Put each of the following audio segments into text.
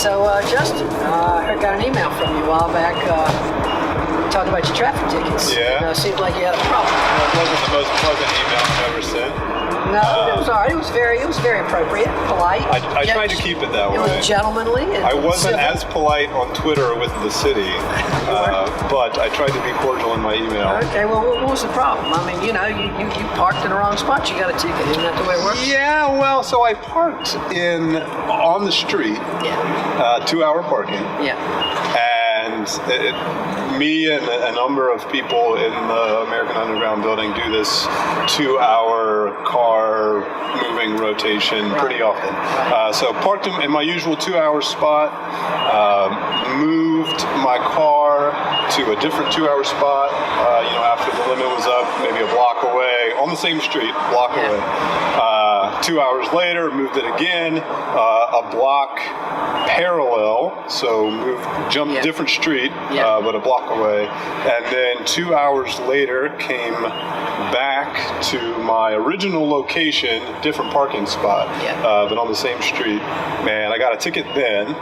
So, Justin, I got an email from you a while back talking about your traffic tickets. Yeah. It seemed like you had a problem. It wasn't the most pleasant email I've ever sent. No, it was all right. It was very appropriate, polite. I tried to keep it that way. It was gentlemanly. And I wasn't civil. as polite on Twitter with the city, but I tried to be cordial in my email. Okay, well, what was the problem? I mean, you know, you parked in the wrong spot. You got a ticket. Isn't that the way it works? Yeah, well, so I parked on the street. Yeah. 2-hour parking. Yeah. And me and a number of people in the American Underground building do this 2-hour car moving rotation pretty often. So parked in my usual 2-hour spot, moved my car to a different 2-hour spot, after the limit was up, maybe a block away, on the same street, block away. 2 hours later, moved it again, a block parallel, so jumped different street, but a block away. And then 2 hours later, came back to my original location, different parking spot, but on the same street. Man, I got a ticket then.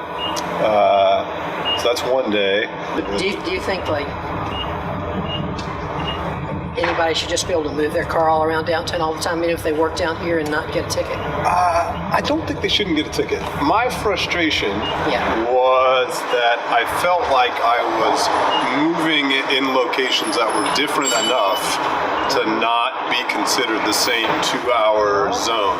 So that's one day. Do you think, like, anybody should just be able to move their car all around downtown all the time, even if they work down here and not get a ticket? I don't think they shouldn't get a ticket. My frustration was that I felt like I was moving in locations that were different enough to not be considered the same 2-hour zone.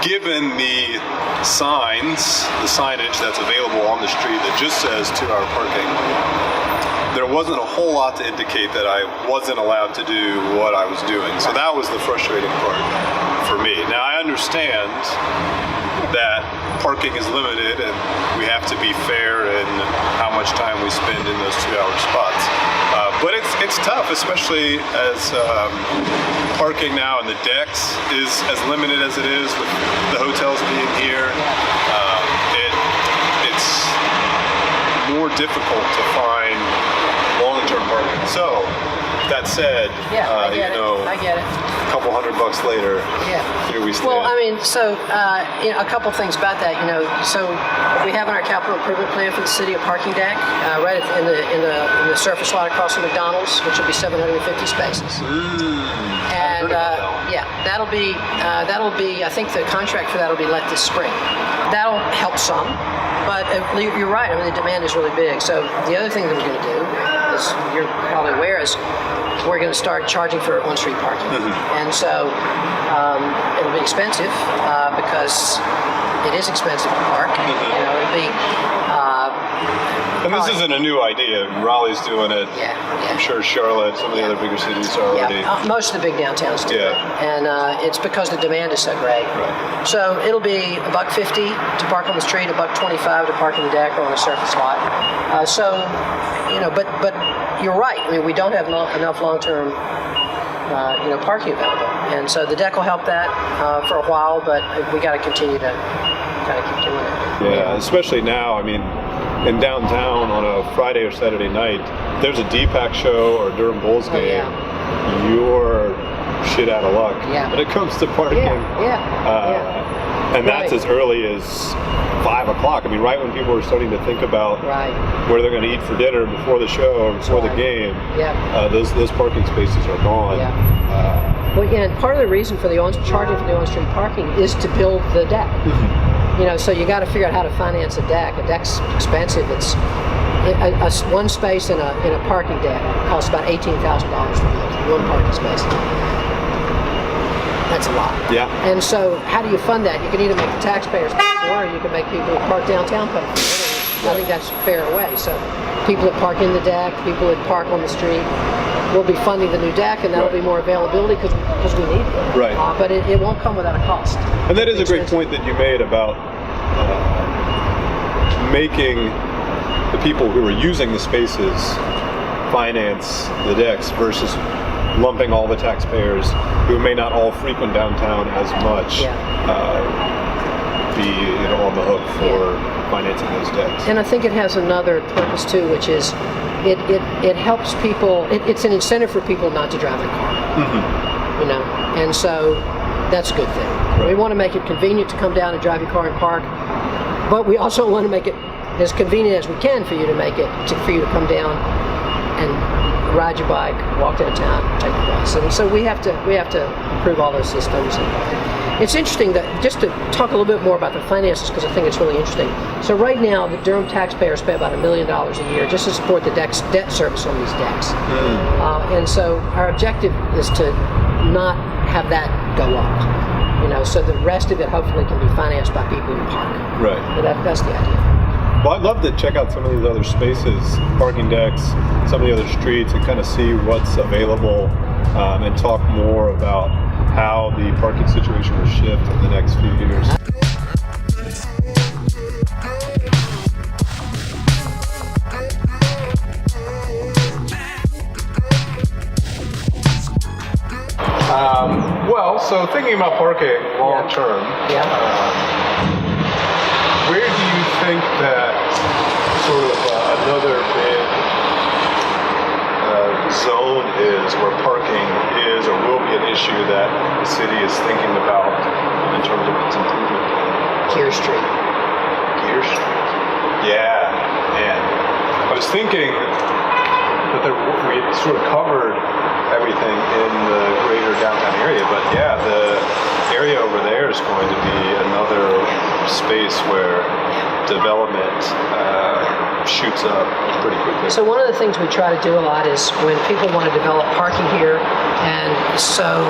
Given the signage that's available on the street that just says 2-hour parking, there wasn't a whole lot to indicate that I wasn't allowed to do what I was doing. So that was the frustrating part for me. Now, I understand that parking is limited and we have to be fair in how much time we spend in those 2-hour spots. But it's tough, especially as parking now in the decks is as limited as it is with the hotels being here. It's more difficult to find long-term parking. So, that said, I get it. A couple $100 later, here we stand. Well, I mean, so a couple things about that. So we have in our capital improvement plan for the city a parking deck right in the surface lot across from McDonald's, which will be 750 spaces. And that'll be. I think the contract for that will be let this spring. That'll help some, but you're right. I mean, the demand is really big. So the other thing that we're going to do, as you're probably aware, is we're going to start charging for on-street parking. And so it'll be expensive because it is expensive to park. It'll be. And this isn't a new idea. Raleigh's doing it. I'm sure Charlotte, some of the other bigger cities are already. Most of the big downtowns do it. And it's because the demand is so great. So it'll be $1.50 to park on the street, $1.25 to park in the deck or on a surface lot. But you're right. I mean, we don't have enough long-term, parking available, and so the deck will help that for a while. But we got to continue to keep doing it. Yeah, especially now. I mean, in downtown on a Friday or Saturday night, there's a DPAC show or a Durham Bulls game. You're shit out of luck when it comes to parking. And that's as early as 5 o'clock. I mean, right when people are starting to think about where they're going to eat for dinner before the show or before the game, those parking spaces are gone. And part of the reason for charging for the on-street parking is to build the deck. So you got to figure out how to finance a deck. A deck's expensive. It's one space in a parking deck costs about $18,000 to build. One parking space. That's a lot. And so how do you fund that? You can either make the taxpayers pay for it, or you can make people who park downtown pay for it. I think that's a fair way. So people that park in the deck, people that park on the street, we'll be funding the new deck, and that'll be more availability because we need it. But it won't come without a cost. And that is a great point that you made about making the people who are using the spaces finance the decks versus lumping all the taxpayers who may not all frequent downtown as much be on the hook for financing those decks. And I think it has another purpose too, which is it helps people. It's an incentive for people not to drive their car. And so that's a good thing. We want to make it convenient to come down and drive your car and park. but we also want to make it as convenient as we can for you to make it, for you to come down and ride your bike, walk downtown, take the bus. And so we have to improve all those systems. And it's interesting that, just to talk a little bit more about the finances, because I think it's really interesting. So right now, the Durham taxpayers pay about $1 million a year just to support the debt service on these decks. And so our objective is to not have that go up. So the rest of it hopefully can be financed by people who park. Right. But that's the idea. Well, I'd love to check out some of these other spaces, parking decks, some of the other streets, and kind of see what's available, and talk more about how the parking situation will shift in the next few years. Well, so thinking about parking long term, where do you think that sort of another big zone is where parking is or will be an issue that the city is thinking about in terms of its improvement plan? Gear Street. Gear Street. Yeah, man. I was thinking that we had sort of covered everything in the greater downtown area, but yeah, the area over there is going to be another space where development shoots up pretty quickly. So one of the things we try to do a lot is when people want to develop parking here, and so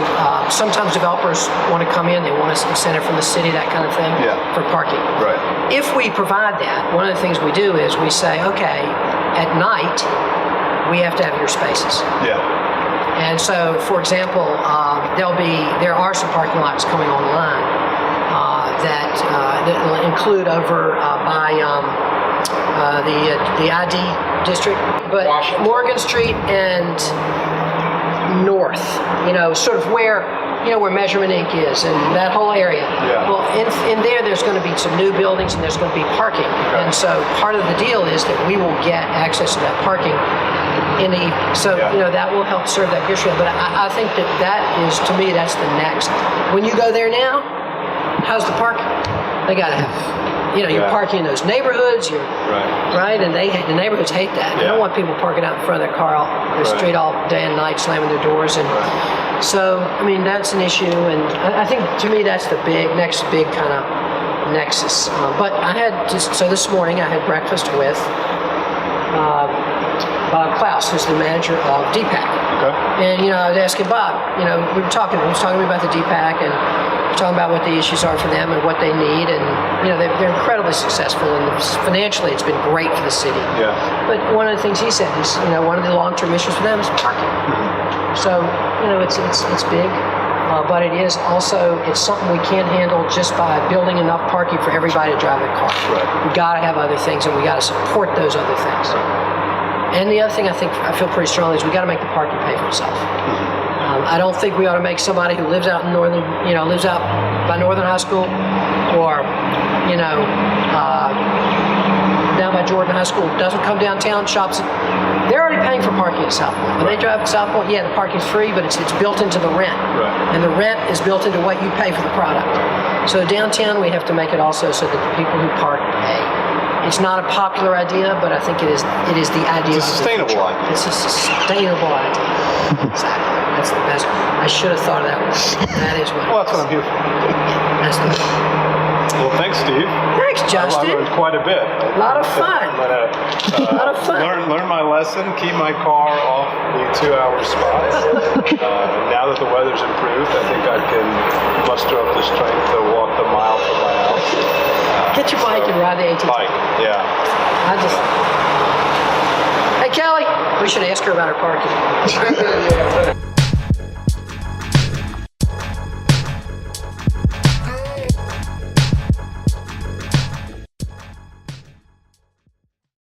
sometimes developers want to come in, they want an incentive from the city, that kind of thing, for parking. Right. If we provide that, one of the things we do is we say, okay, at night, we have to have your spaces. Yeah. And so, for example, there are some parking lots coming online that will include over by the ID district, but Washington. Morgan Street and north, sort of where Measurement Inc. is, and that whole area. Yeah. Well, in there's going to be some new buildings, and there's going to be parking. Okay. And so part of the deal is that we will get access to that parking in the evening. So, that will help serve that issue. But I think that is, to me, that's the next. When you go there now, how's the parking? They got to have, you're parking in those neighborhoods, right? And the neighborhoods hate that. They don't want people parking out in front of their car on the street all day and night, slamming their doors. And so, that's an issue. And I think, to me, that's the next big kind of nexus. But so this morning I had breakfast with Bob Klaus, who's the manager of DPAC. Okay. And, I was asking Bob, he was talking to me about the DPAC and talking about what the issues are for them and what they need. And, they're incredibly successful, and financially it's been great for the city. Yeah. But one of the things he said is, one of the long-term issues for them is parking. So, it's big. But it's something we can't handle just by building enough parking for everybody to drive their car. Right. We got to have other things, and we got to support those other things. And the other thing I feel pretty strongly is we got to make the parking pay for itself. I don't think we ought to make somebody who lives out in lives out by Northern High School, or down by Jordan High School, doesn't come downtown, shops. They're already paying for parking at South Point. When they drive to South Point, the parking's free, but it's built into the rent. Right. And the rent is built into what you pay for the product. So downtown, we have to make it also so that the people who park pay. It's not a popular idea, but I think it is the idea. It's a sustainable idea. It's a sustainable idea. Exactly. That's the best. I should have thought of that one. That is what. Well, that's what I'm here for. That's the. Well, thanks, Steve. Thanks, Justin. I learned quite a bit. A lot of fun. I'm gonna A lot of fun. learn my lesson. Keep my car off the 2-hour spots. Now that the weather's improved, I think I can muster up the strength to walk the mile from my house. Get your bike and ride the ATV. Bike, yeah. Hey, Kelly. We should ask her about her parking.